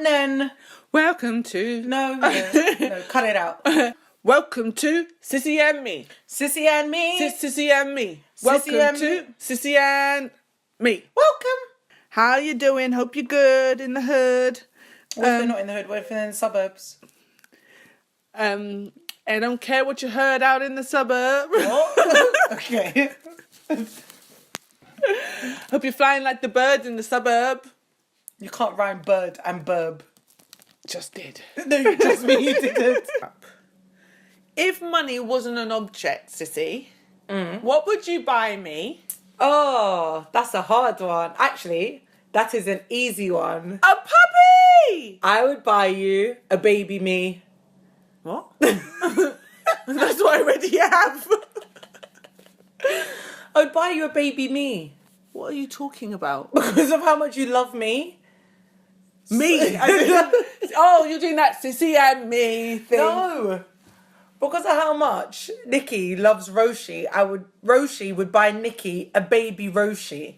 evening. Welcome to... No, cut it out. Welcome to Sissy and Me. Sissy and Me. Sissy and Me. Welcome and to Me. Sissy and Me. Welcome. How you doing? Hope you're good in the hood. What if they're not in the hood? What if they're in the suburbs? I don't care what you heard out in the suburb. What? Okay. Hope you're flying like the birds in the suburb. You can't rhyme bird and burb. Just did. No, you just me, you didn't. If money wasn't an object, Sissy, what would you buy me? Oh, that's a hard one. Actually, that is an easy one. A puppy! I would buy you a baby me. What? That's what I already have. I would buy you a baby me. What are you talking about? Because of how much you love me. Me? Oh, you're doing that Sissy and Me thing. No. Because of how much Nikki loves Roshi, Roshi would buy Nikki a baby Roshi.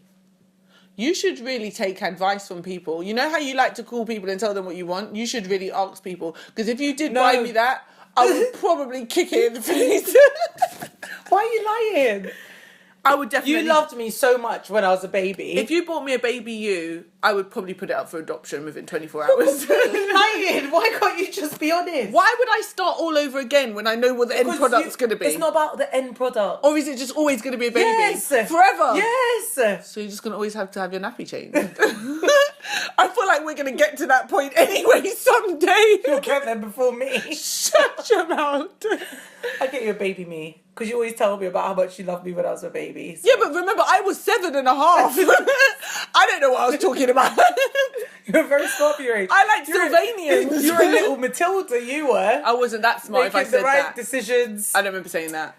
You should really take advice from people. You know how you like to call people and tell them what you want? You should really ask people. Because if you did buy me that, I would probably kick it in the face. Why are you lying? I would definitely... You loved me so much when I was a baby. If you bought me a baby you, I would probably put it up for adoption within 24 hours. You're lying. Why can't you just be honest? Why would I start all over again when I know what the end product's going to be? It's not about the end product. Or is it just always going to be a baby? Yes. Forever? Yes. So you're just going to always have to have your nappy changed? I feel like we're going to get to that point anyway someday. You'll get there before me. Shut your mouth. I'll get you a baby me. Because you always tell me about how much you loved me when I was a baby. So. Yeah, but remember, I was 7.5. I don't know what I was talking about. You're very smart for your age. I like Sylvanians. You're a little Matilda, you were. I wasn't that smart if I said the right that. decisions. I don't remember saying that.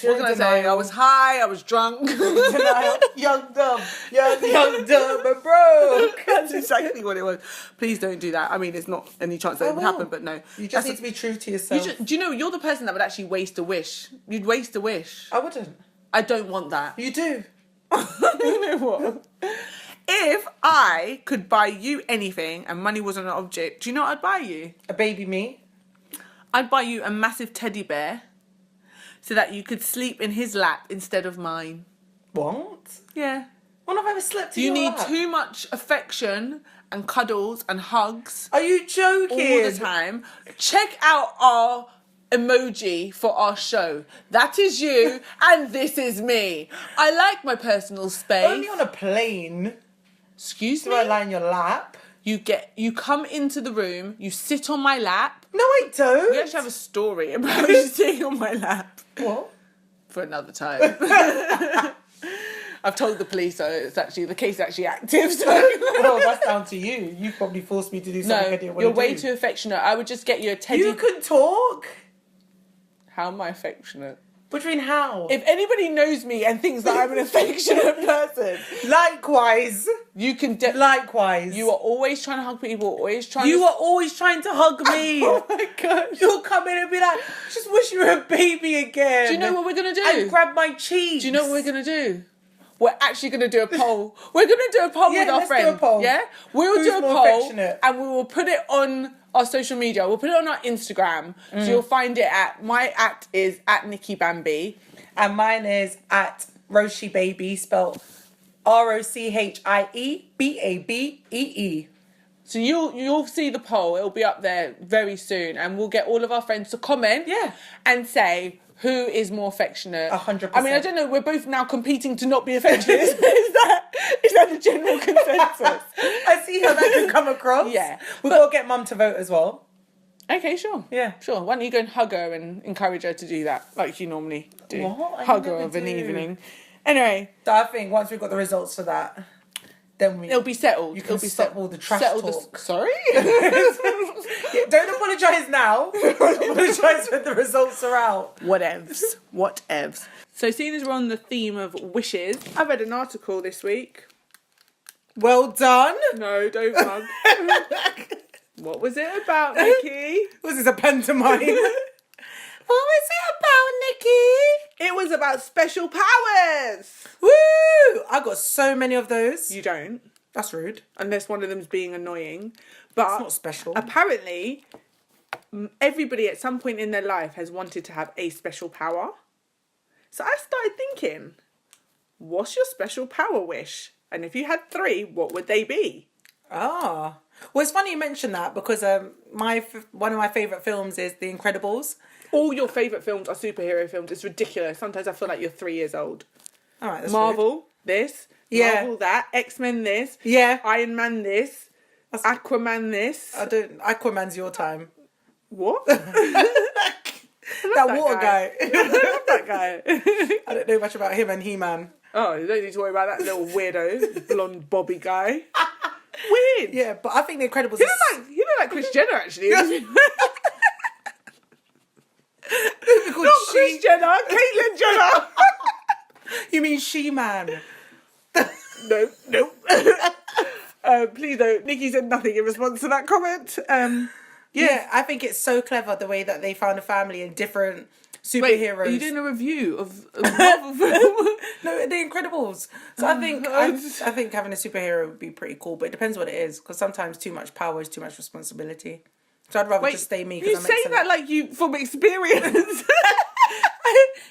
What can I say? I was high, I was drunk. Young, dumb, young, dumb and broke. That's exactly what it was. Please don't do that. I mean, there's not any chance that it would happen, but no. You just need to be true to yourself. Do you know, you're the person that would actually waste a wish. You'd waste a wish. I wouldn't. I don't want that. You do. You know what? If I could buy you anything and money wasn't an object, do you know what I'd buy you? A baby me. I'd buy you a massive teddy bear so that you could sleep in his lap instead of mine. What? Yeah. When have I ever slept in You your need lap? too much affection and cuddles and hugs. Are you joking? All the time. Check out our emoji for our show. That is you and this is me. I like my personal space. Only on a plane. Excuse Do me? I lie in your lap? You come into the room, you sit on my lap. No, I don't. We actually have a story about you sitting on my lap. What? For another time. I've told the police, so the case is actually active. So. Well, that's down to you. You probably forced me to do something I didn't want to do. You're way too affectionate. I would just get you a teddy. You can talk. How am I affectionate? What do you mean how? If anybody knows me and thinks that I'm an affectionate person, Likewise. you can. Likewise. You are always trying to hug people. Always trying. You are always trying to hug me. Oh my gosh. You'll come in and be like, just wish you were a baby again. Do you know what we're gonna do? And grab my cheeks. Do you know what we're gonna do? We're actually going to do a poll. We're going to do a poll with our friends. Do a poll. Yeah? We'll Who's do a more poll affectionate? and we will put it on our social media. We'll put it on our Instagram. So you'll find it my @ is @Nikki Bambi. And mine is @Roshi Baby, spelled ROCHIEBABEE. So you'll see the poll. It'll be up there very soon. And we'll get all of our friends to comment and say who is more affectionate. 100%. I mean, I don't know. We're both now competing to not be affectionate. Is that the general consensus? I see how that can come across. Yeah. We've got to get Mum to vote as well. Okay, sure. Yeah. Sure. Why don't you go and hug her and encourage her to do that like you normally do? What? Hug her of an evening. Anyway. So I think once we've got the results for that, then it'll be settled. You can It'll be stop all the trash talk. Sorry? Yeah, don't apologise now. Apologise when the results are out. Whatevs. So seeing as we're on the theme of wishes, I read an article this week. Well done. No, don't mug. What was it about, Nikki? Was this a pantomime? What was it about, Nikki? It was about special powers. Woo! I got so many of those. You don't. That's rude. unless one of them's being annoying. But It's not special. apparently, everybody at some point in their life has wanted to have a special power. So I started thinking, what's your special power wish? And if you had 3, what would they be? Ah. Well, it's funny you mention that because one of my favourite films is The Incredibles. All your favourite films are superhero films. It's ridiculous. Sometimes I feel like you're 3 years old. All right, that's Marvel, rude. this. Yeah. Marvel, that. X-Men, this. Yeah. Iron Man, this. Aquaman, this. Aquaman's your time. What? That water guy. I love that guy. I don't know much about him and He-Man. Oh, you don't need to worry about that little weirdo, blonde Bobby guy. Weird. Yeah, but I think The Incredibles He look like Kris Jenner, actually. Not Kris Jenner, Caitlyn Jenner. You mean She-Man? No. Please don't. Nikki said nothing in response to that comment. Yeah, I think it's so clever the way that they found a family in different superheroes. Wait, are you doing a review of a Marvel film? No, The Incredibles. So I think having a superhero would be pretty cool, but it depends what it is, because sometimes too much power is too much responsibility. So I'd rather just stay me. You I'm say excellent. that like you from experience.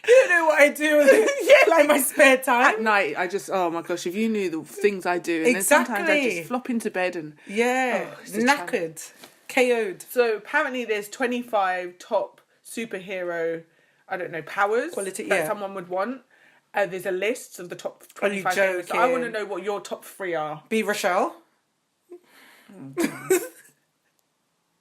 You don't know what I do with like my spare time. At night, oh my gosh, if you knew the things I do. And then sometimes I just flop into bed and... knackered. KO'd. So apparently there's 25 top superhero, I don't know, powers that someone would want. There's a list of the top 25 heroes. So I want to know what your top 3 are. Be Rochelle.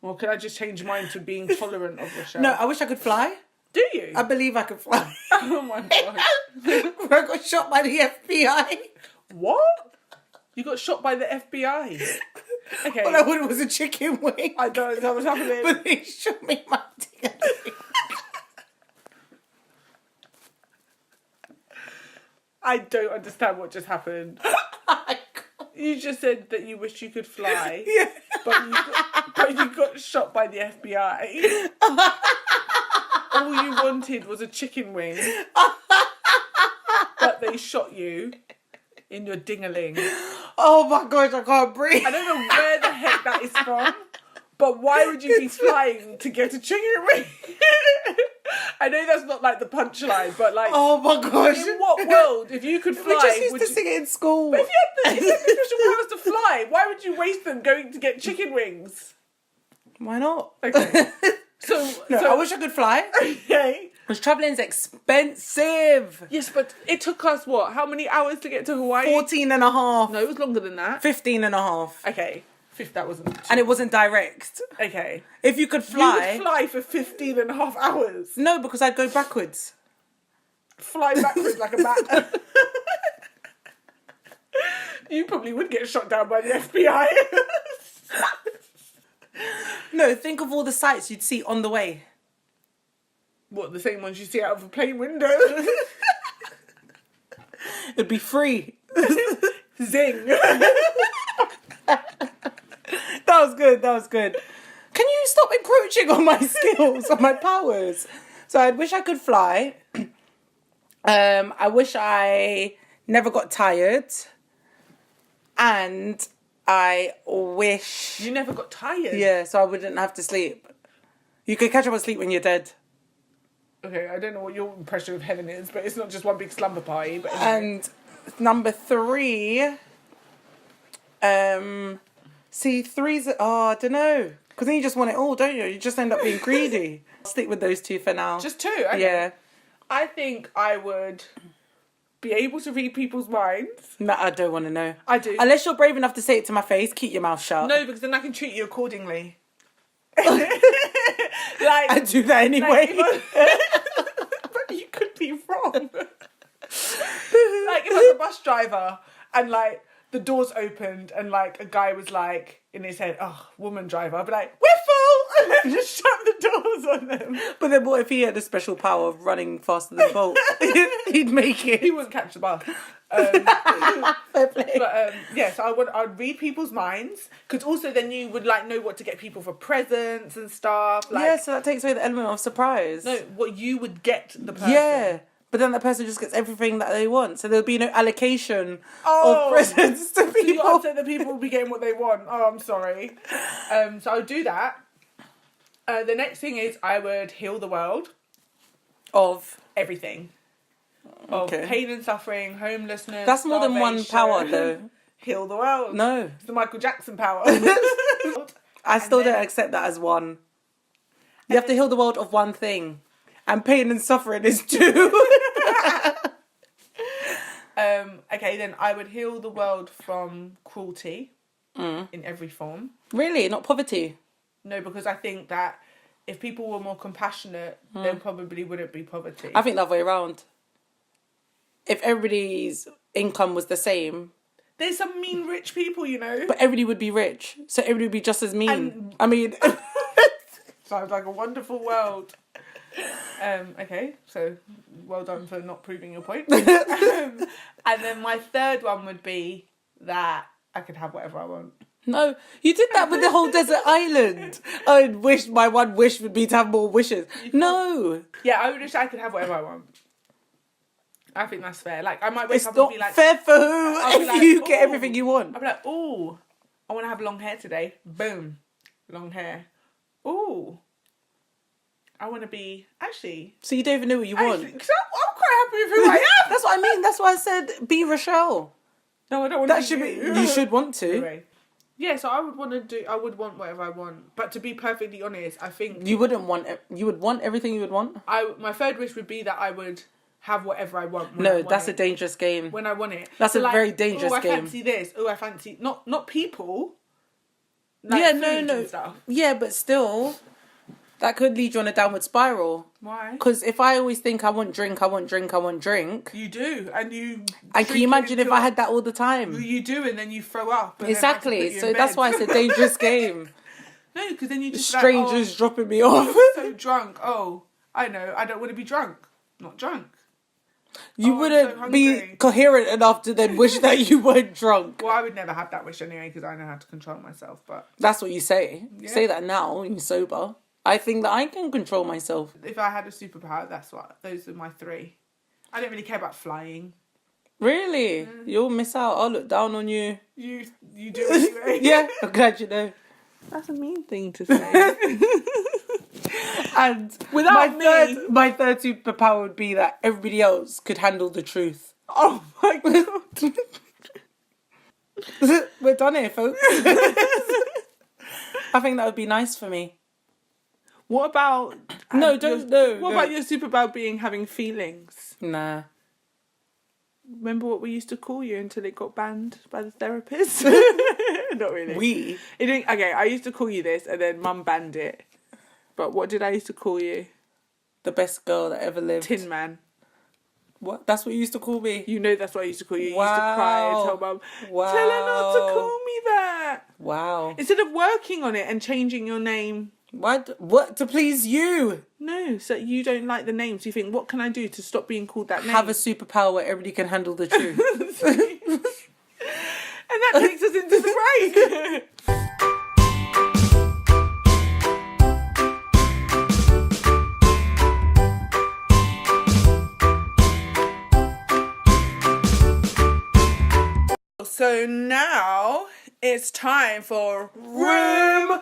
Well, could I just change mine to being tolerant of Rochelle? No, I wish I could fly. Do you? I believe I could fly. Oh my god. I got shot by the FBI. What? You got shot by the FBI? Okay. All I wanted was a chicken wing. I don't know what's happening. But they shot me my DNA. I don't understand what just happened. You just said that you wish you could fly. Yeah. But you got shot by the FBI. All you wanted was a chicken wing. But they shot you in your ding-a-ling. Oh my gosh, I can't breathe. I don't know where the heck that is from. But why would you be flying to get a chicken wing? I know that's not like the punchline, but like... Oh my gosh. In what world, if you could fly... We just used to sing it in school. But if you had the special powers to fly, why would you waste them going to get chicken wings? Why not? Okay. I wish I could fly. Okay. Because travelling's expensive. Yes, but it took us, what, how many hours to get to Hawaii? 14 and a half. No, it was longer than that. 15 and a half. Okay. That wasn't... And it wasn't direct. Okay. If you could fly... You would fly for 15 and a half hours. No, because I'd go backwards. Fly backwards like a bat. You probably would get shot down by the FBI. No, think of all the sights you'd see on the way. What, the same ones you see out of a plane window? It'd be free. Zing. That was good. Can you stop encroaching on my skills, on my powers? So I wish I could fly. I wish I never got tired. And I wish... You never got tired? Yeah, so I wouldn't have to sleep. You could catch up on sleep when you're dead. Okay, I don't know what your impression of heaven is, but it's not just one big slumber party. But And number 3... See, 3's... Oh, I don't know. Because then you just want it all, don't you? You just end up being greedy. I'll stick with those 2 for now. Just 2? Okay. Yeah. I think I would be able to read people's minds. No, I don't want to know. I do. Unless you're brave enough to say it to my face, keep your mouth shut. No, because then I can treat you accordingly. I do that anyway. But you could be wrong. Like, if I was a bus driver and, like, the doors opened and, like, a guy was, like, in his head, oh, woman driver, I'd be like, we're full! And then just shut the doors on them. But then what if he had the special power of running faster than Bolt? He'd make it. He wouldn't catch the bus. Fair play. But, yes, I'd read people's minds, because also then you would, like, know what to get people for presents and stuff. Like, yeah, so that takes away the element of surprise. No, what you would get the person. Yeah. But then that person just gets everything that they want. So there'll be no allocation Oh, of presents to so you people. upset that people will be getting what they want. Oh, I'm sorry. So I would do that. The next thing is I would heal the world. Of Everything. Of pain and suffering, homelessness. That's more than one power, though. Heal the world. No. It's the Michael Jackson power. I still don't accept that as one. You have to heal the world of one thing. And pain and suffering is two. Okay, then I would heal the world from cruelty in every form. Really? Not poverty? No, because I think that if people were more compassionate, there probably wouldn't be poverty. I think the other way around. If everybody's income was the same... There's some mean rich people, you know. But everybody would be rich. So everybody would be just as mean. I mean... Sounds like a wonderful world. Okay, so well done for not proving your point. And then my third one would be that I could have whatever I want. No, you did that with the whole desert island. I wish my one wish would be to have more wishes. No. Yeah, I would wish I could have whatever I want. I think that's fair. Like, I might wake It's up not and be like... fair for who I'll be if like, you get "Ooh." everything you want. I'll be like, ooh, I want to have long hair today. Boom. Long hair. Ooh. I want to be... Actually... So you don't even know what you want. Because I'm quite happy with who I am. That's what I mean. That's why I said be Rochelle. No, I don't want That to should be... you. You should want to. Anyway. Yeah, so I would want whatever I want. But to be perfectly honest, I think... You wouldn't want... You would want everything you would want? My third wish would be that I would have whatever I want when I No, want that's it. a dangerous game. When I want it. That's So a very dangerous I game. fancy this. Oh, I fancy... Not people. Like Yeah, food no. and stuff. Yeah, but still... That could lead you on a downward spiral. Why? Because if I always think I want drink... You do, and you... And can you imagine if I had that all the time? You do, and then you throw up. And Exactly. So that's why it's a dangerous game. No, because then you just... Strangers dropping me off. So drunk. Oh, I know. I don't want to be drunk. Not drunk. You I'm wouldn't so be hungry. coherent enough to then wish that you weren't drunk. Well, I would never have that wish anyway, because I know how to control myself, but... That's what you say. You Yeah. say that now when you're sober. I think that I can control myself. If I had a superpower, those are my three. I don't really care about flying. Really? You'll miss out. I'll look down on you. You do anyway. Yeah, I'm glad you know. That's a mean thing to say. And Without me... my third superpower would be that everybody else could handle the truth. Oh my God. We're done here, folks. I think that would be nice for me. What about... No, don't. No. What about your superpower being having feelings? Nah. Remember what we used to call you until it got banned by the therapist? Not really. Okay, I used to call you this and then Mum banned it. But what did I used to call you? The best girl that ever lived. Tin Man. What? That's what you used to call me? You know that's what I used to call you. You Wow. used to cry and tell Mum, Wow. tell her not to call me that. Wow. Instead of working on it and changing your name. What? To please you? No, so you don't like the name. So you think, what can I do to stop being called that name? Have a superpower where everybody can handle the truth. And that takes us into the break. So now it's time for Room 101!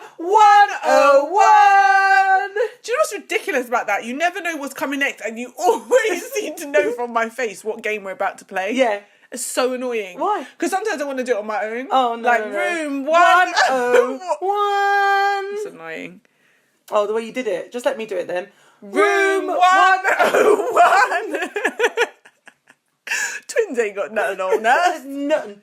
Do you know what's ridiculous about that? You never know what's coming next, and you always seem to know from my face what game we're about to play. Yeah. It's so annoying. Why? Because sometimes I want to do it on my own. Oh, no. Like, no. room 101! It's annoying. Oh, the way you did it. Just let me do it then. Room 101! Twins ain't got nothing on us. Nothing.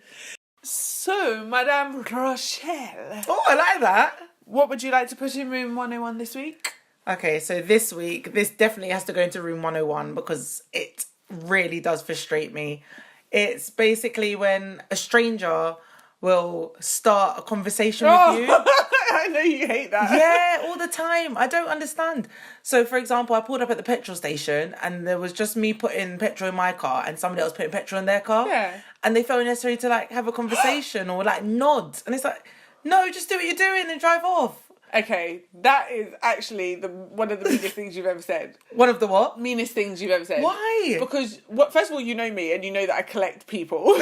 So, Madame Rochelle, Oh, I like that. what would you like to put in room 101 this week? Okay, so this week, this definitely has to go into room 101 because it really does frustrate me. It's basically when a stranger will start a conversation with you. I know you hate that. Yeah, all the time. I don't understand. So, for example, I pulled up at the petrol station and there was just me putting petrol in my car and somebody else putting petrol in their car. Yeah. And they felt necessary to, like, have a conversation or, like, nod. And it's like, no, just do what you're doing and drive off. Okay, that is actually one of the meanest things you've ever said. One of the what? Meanest things you've ever said. Why? Because, first of all, you know me and you know that I collect people.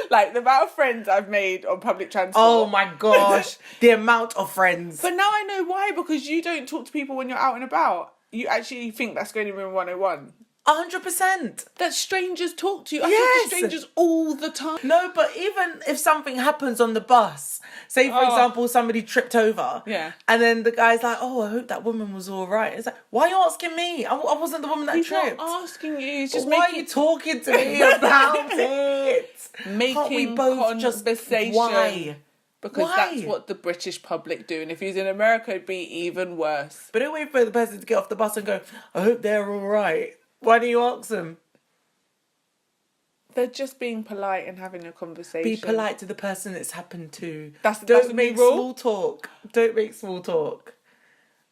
Like, the amount of friends I've made on public transport. Oh my gosh. The amount of friends. But now I know why, because you don't talk to people when you're out and about. You actually think that's going to room 101. 100%. That strangers talk to you. I Yes. talk to strangers all the time. No, but even if something happens on the bus, say for example somebody tripped over, Yeah. and then the guy's like, "Oh, I hope that woman was all right." It's like, why are you asking me? I wasn't the woman that He's tripped. not asking you. He's just Why are you talking to me about it? making Can't we both just conversation. why? Because Why? that's what the British public do. And if he was in America, it'd be even worse. But don't wait for the person to get off the bus and go, "I hope they're all right." Why don't you ask them? They're just being polite and having a conversation. Be polite to the person it's happened to. That's Don't the make new rule. small talk. Don't make small talk.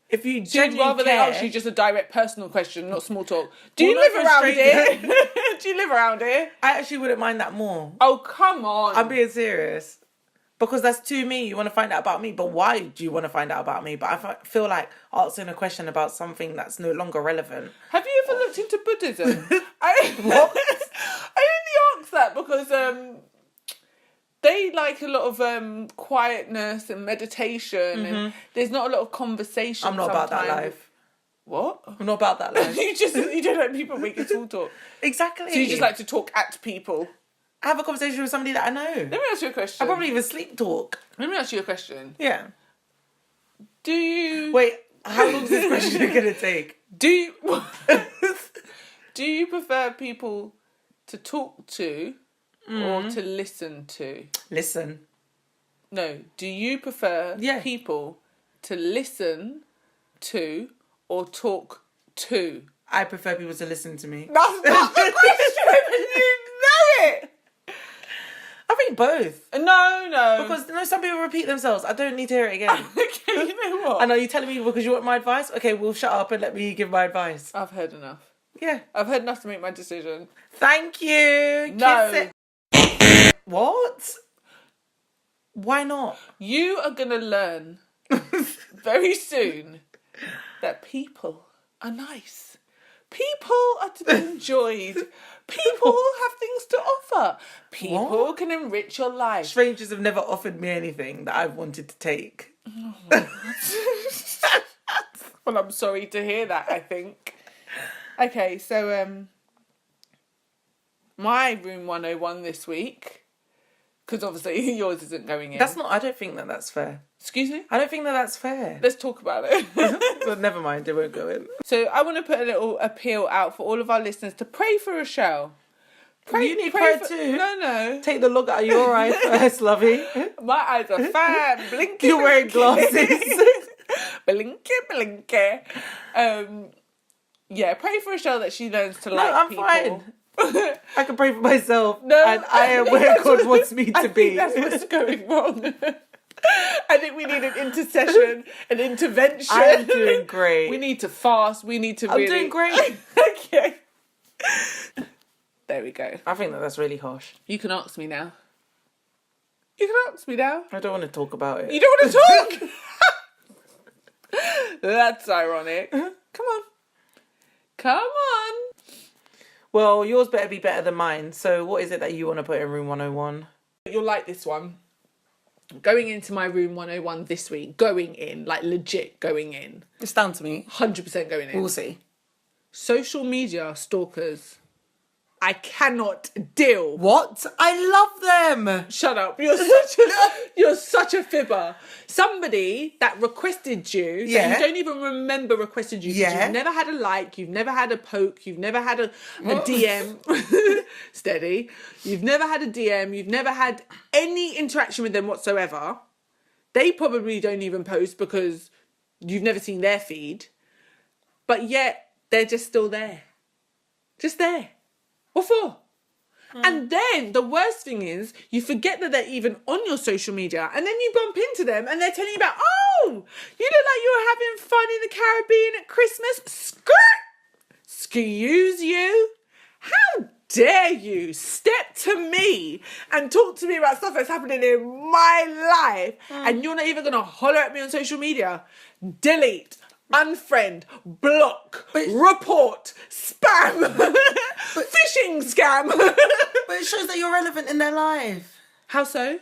If you So you'd genuinely rather they care, ask you just a direct personal question, not small talk. Do Well, you not live for a around stranger. here? Do you live around here? I actually wouldn't mind that more. Oh, come on. I'm being serious. Because that's to me. You want to find out about me. But why do you want to find out about me? But I feel like asking a question about something that's no longer relevant. Have you ever looked into Buddhism? What? I only ask that because they like a lot of quietness and meditation, and there's not a lot of conversation. I'm not about that sometimes. life. What? I'm not about that life. You don't like people making small talk. Exactly. So you just like to talk at people. have a conversation with somebody that I know. Let me ask you a question. I probably even sleep talk. Let me ask you a question. Yeah. Do you Wait, how long is this question going to take? do you prefer people to talk to or to listen to? Listen. No. Do you prefer people to listen to or talk to? I prefer people to listen to me. That's not the question. You know it. I think both. No. Because some people repeat themselves. I don't need to hear it again. Okay, you know what? And are you telling me because you want my advice? Okay, well, shut up and let me give my advice. I've heard enough. Yeah. I've heard enough to make my decision. Thank you. No. Kiss it. What? Why not? You are going to learn very soon that people are nice. People are to be enjoyed. People have things to offer. People can enrich your life. Strangers have never offered me anything that I've wanted to take. Well, I'm sorry to hear that, I think. Okay, so my room 101 this week, because obviously yours isn't going in. I don't think that's fair. Excuse me? I don't think that's fair. Let's talk about it. But never mind, it won't go in. So I want to put a little appeal out for all of our listeners to pray for Rochelle. You need prayer too. No. Take the log out of your eye first, lovey. My eyes are fine. Blinky. You're wearing glasses. Blinky. Yeah, pray for Rochelle that she learns to like I'm people. fine. I can pray for myself. No, and I am where God wants me to be. That's what's going wrong. I think we need an intercession, an intervention. I'm doing great. We need to fast. We need to I'm doing great. Okay. There we go. I think that's really harsh. You can ask me now. You can ask me now. I don't want to talk about it. You don't want to talk? That's ironic. Come on. Well, yours better be better than mine. So what is it that you want to put in room 101? You'll like this one. Going into my room 101 this week. Going in. Like legit going in. It's down to me. 100% going in. We'll see. Social media stalkers. I cannot deal. What? I love them. Shut up. You're such a fibber. Somebody that requested you, that you don't even remember requested you. Yeah. You've never had a like, you've never had a poke, you've never had a DM. Steady. You've never had a DM, you've never had any interaction with them whatsoever. They probably don't even post because you've never seen their feed. But yet, they're just still there. Just there. What for? And then the worst thing is you forget that they're even on your social media and then you bump into them and they're telling you about, oh, you look like you were having fun in the Caribbean at Christmas. Skirt! Excuse you? How dare you step to me and talk to me about stuff that's happening in my life and you're not even going to holler at me on social media? Delete, unfriend, block, report, spam, phishing scam. But it shows that you're relevant in their life. How so?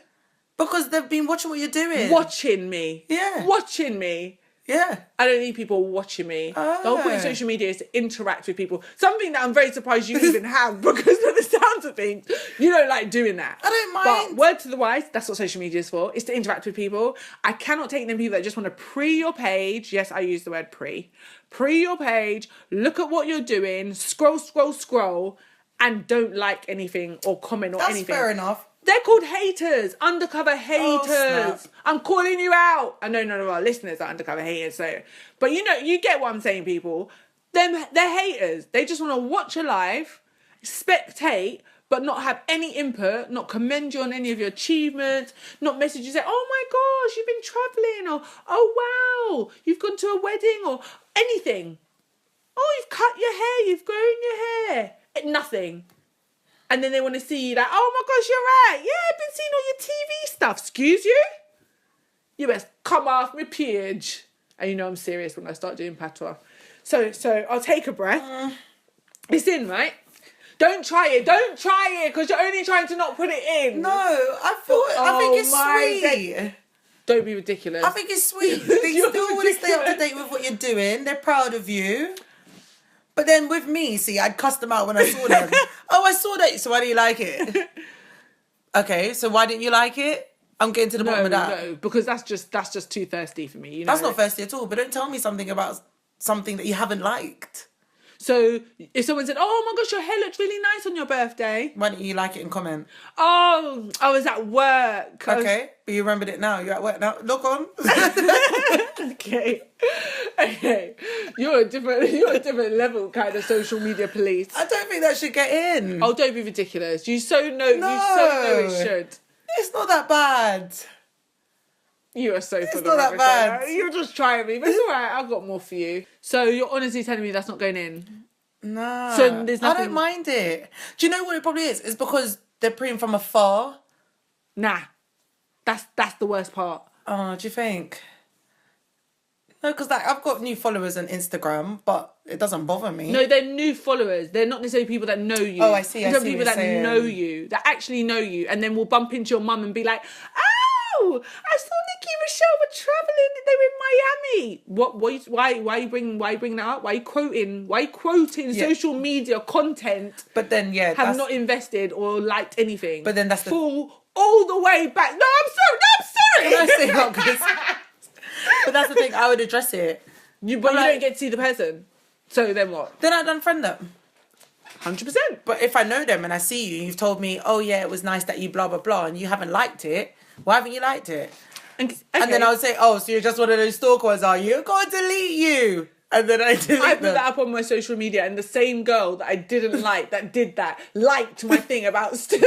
Because they've been watching what you're doing. Watching me. Yeah. Watching me. Yeah. I don't need people watching me. Oh. The whole point of social media is to interact with people. Something that I'm very surprised you even have, because of the sounds of things, you don't like doing that. I don't mind. But word to the wise, that's what social media is for. It's to interact with people. I cannot take them people that just want to pre your page. Yes, I use the word pre. Pre your page, look at what you're doing, scroll, and don't like anything or comment or anything. That's fair enough. They're called haters, undercover haters. Oh, I'm calling you out. I know none of our listeners are undercover haters, so, but you get what I'm saying, people. They're haters. They just want to watch a live, spectate, but not have any input, not commend you on any of your achievements, not message you say, oh my gosh, you've been travelling, or oh wow, you've gone to a wedding, or anything. Oh, you've cut your hair, you've grown your hair. Nothing. And then they want to see you like, oh my gosh, you're right. Yeah, I've been seeing all your TV stuff. Excuse you? You best come off my page. And you know I'm serious when I start doing patois. So I'll take a breath. It's in, right? Don't try it, because you're only trying to not put it in. No, I think it's sweet. God. Don't be ridiculous. I think it's sweet. They still want to stay up to date with what you're doing. They're proud of you. But then with me, see, I'd cuss them out when I saw them. Oh, I saw that, so why do you like it? Okay, so why didn't you like it? I'm getting to the bottom of that. No, because that's just too thirsty for me. You know? That's not thirsty at all, but don't tell me something about something that you haven't liked. So if someone said, oh my gosh, your hair looked really nice on your birthday. Why didn't you like it and comment? Oh, I was at work. Okay, but you remembered it now. You're at work now. Look on. Okay. You're a different level kind of social media police. I don't think that should get in. Oh, don't be ridiculous. You so know it should. It's not that bad. You are so full It's not that bad. You're just trying me, but it's alright, I've got more for you. So you're honestly telling me that's not going in? No. So there's nothing... I don't mind it. Do you know what it probably is? It's because they're preying from afar. Nah. That's the worst part. Oh, do you think? No, because I've got new followers on Instagram, but it doesn't bother me. No, they're new followers. They're not necessarily people that know you. Oh, I see. They're people that know you, that actually know you, and then will bump into your mum and be like, oh, I saw Nikki and Rochelle were travelling. They were in Miami. Why you bring that up? Why you quoting social media content? But then, have not invested or liked anything. But then that's the... Fall all the way back. No, I'm sorry. Can I say not because... But that's the thing, I would address it. But you don't get to see the person. So then what? Then I'd unfriend them. 100%. But if I know them and I see you, you've told me, oh yeah, it was nice that you blah, blah, blah, and you haven't liked it, why haven't you liked it? And then I would say, oh, so you're just one of those stalkers, are you? Go and delete you. And then I delete I put that up on my social media, and the same girl that I didn't like that did that liked my thing about social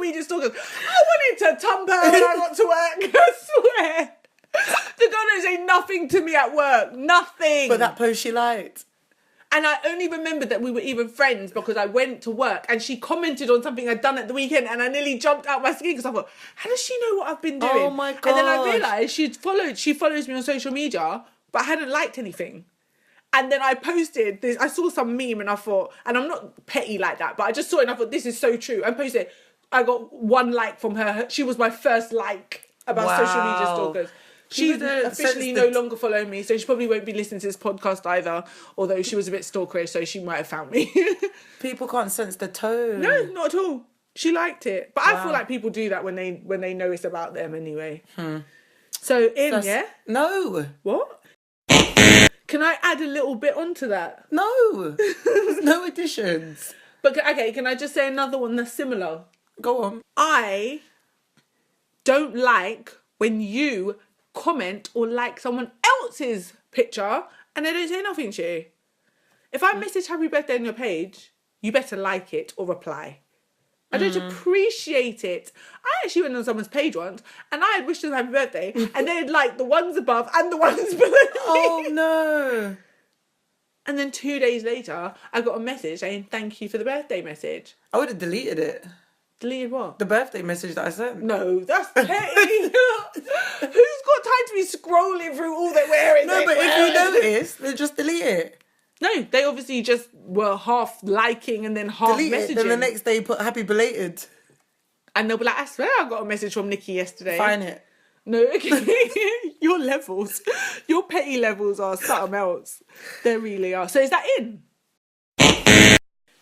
media stalkers. I wanted to thump her when I got to work. I swear. The girl didn't say nothing to me at work. Nothing. But that post she liked. And I only remembered that we were even friends because I went to work and she commented on something I'd done at the weekend, and I nearly jumped out my skin because I thought, how does she know what I've been doing? Oh my God. And then I realised she follows me on social media, but I hadn't liked anything. And then I posted this, I saw some meme and I thought, and I'm not petty like that, but I just saw it and I thought, this is so true. I posted, I got 1 like from her. She was my first like about social media stalkers. She's officially no longer following me, so she probably won't be listening to this podcast either, although she was a bit stalkerish, so she might have found me. People can't sense the tone. No, not at all. She liked it. But I feel like people do that when they know it's about them anyway. So, yeah? No. What? Can I add a little bit onto that? No. No additions. But, okay, can I just say another one that's similar? Go on. I don't like when you comment or like someone else's picture and they don't say nothing to you. If I message happy birthday on your page, you better like it or reply. I don't appreciate it. I actually went on someone's page once and I had wished them happy birthday and they had liked the ones above and the ones below. Oh no. And then 2 days later, I got a message saying, thank you for the birthday message. I would have deleted it. Deleted what? The birthday message that I sent. No, that's petty. Who's got time to be scrolling through all they're wearing? No, but if you notice, then just delete it. No, they obviously just were half liking and then half Delete messaging. it, then the next day put happy belated. And they'll be like, I swear I got a message from Nikki yesterday. Find it. No, okay. Your levels, your petty levels are something else. They really are. So is that in?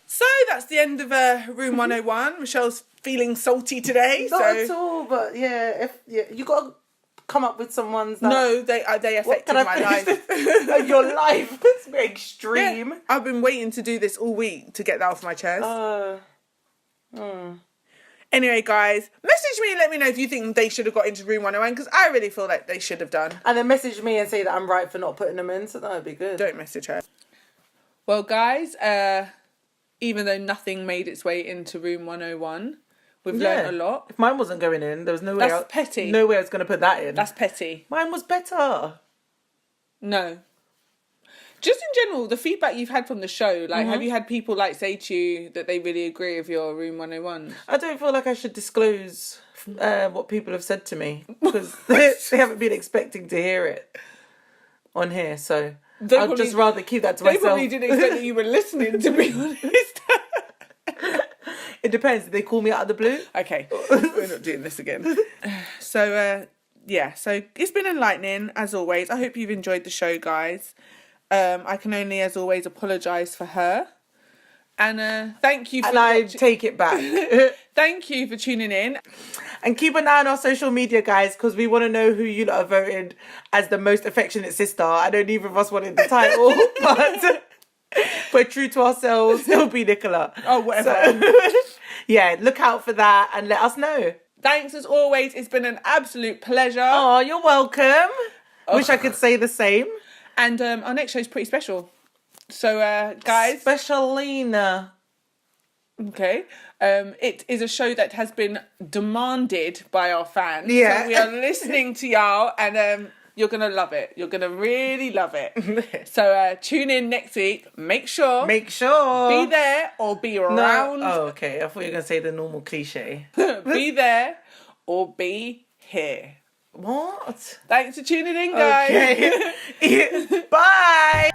So that's the end of Room 101. Michelle's feeling salty today. Not at all, but yeah, you got to come up with some ones that... No, they affected my life. Your life is extreme. Yeah, I've been waiting to do this all week to get that off my chest. Anyway, guys, message me and let me know if you think they should have got into Room 101, because I really feel like they should have done. And then message me and say that I'm right for not putting them in, so that would be good. Don't message her. Well, guys, even though nothing made its way into Room 101, we've learned a lot. If mine wasn't going in, there was no way. That's petty. No way I was going to put that in. That's petty. Mine was better. No. Just in general, the feedback you've had from the show, like, have you had people, like, say to you that they really agree with your Room 101? I don't feel like I should disclose what people have said to me, because they haven't been expecting to hear it on here, so I'd just rather keep that to myself. They probably didn't expect that you were listening, to be honest. It depends. Did they call me out of the blue? Okay, we're not doing this again. So, yeah, so it's been enlightening, as always. I hope you've enjoyed the show, guys. I can only, as always, apologise for her. And thank you for... And I take it back. Thank you for tuning in. And keep an eye on our social media, guys, because we want to know who you lot have voted as the most affectionate sister. I know neither of us wanted the title, but we're true to ourselves. It'll be Nicola. Oh, whatever. So, yeah, look out for that and let us know. Thanks, as always. It's been an absolute pleasure. Oh, you're welcome. Wish I could say the same. And our next show is pretty special. So, guys... Specialina. Okay. It is a show that has been demanded by our fans. Yeah. So we are listening to y'all, and you're going to love it. You're going to really love it. So tune in next week. Make sure. Be there or be around. No. Oh, okay. I thought you were going to say the normal cliche. Be there or be here. What? Thanks for tuning in, guys. Okay. Bye.